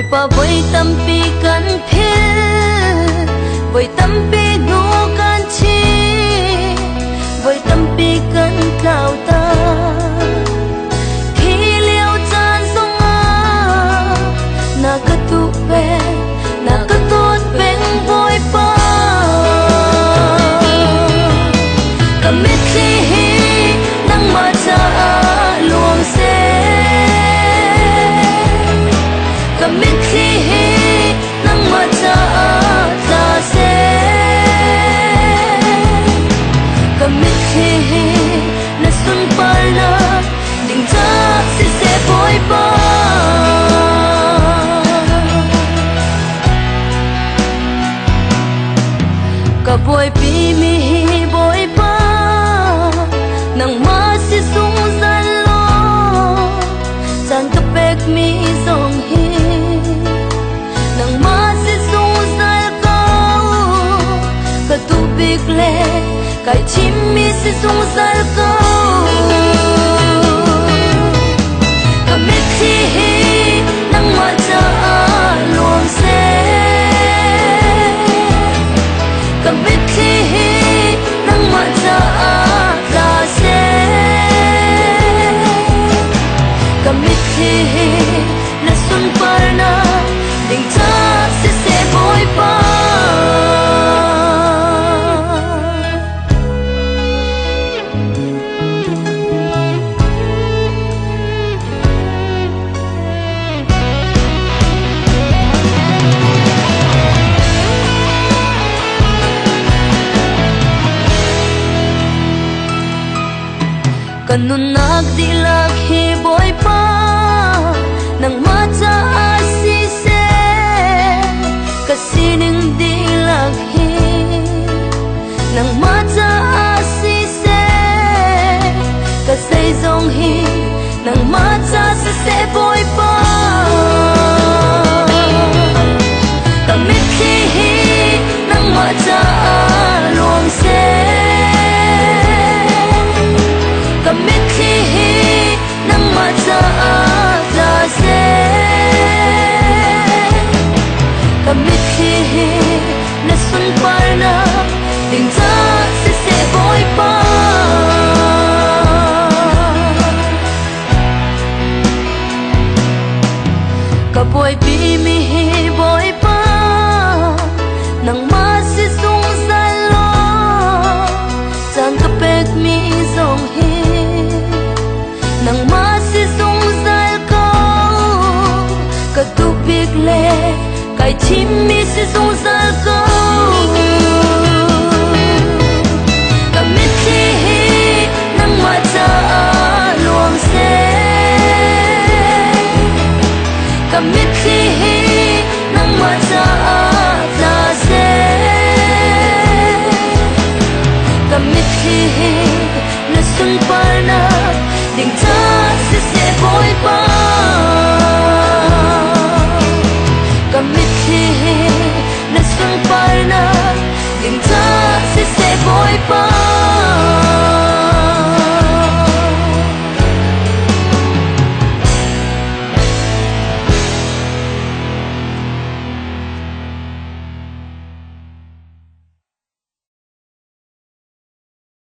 Voi pa voi tampi kan phil voi tampi nu kan chi voi tampi kan tlau ta khi liao chan songa na ka tu pe na ka tot pen voi pa kamit hi nang ma cha luang se kamit hi nang ma cha ta se kamit hi na sun par na ding cha si se boy pa ka boy pi mi boy pa nang ma si sung san lo chan ka pek mi song hi nang ma si sung sal kau ka tu big le kai chim mi si sung sal kau ka mit hi nang ma cha luang se ka mit hi nang ma cha ta se ka mit hi na sun par na ding cha si se boy pa kanun nak dilak hi boy pa nang ma cha si se kasining dilak hi nang ma cha si se kasai zong hi nang ma cha si se boy pa kamit hi nang ma cha luang se kamit hi nang ma cha ta se kamit hi na sun par na ding cha si se boy pa ka boy pi mi boy pa nang ma si sung san lo chan ka pek mi song hi nang ma si sung sal kau ka tu big le kai chim mi si sung sal kau kamit hi nang ma cha luang se kamit hi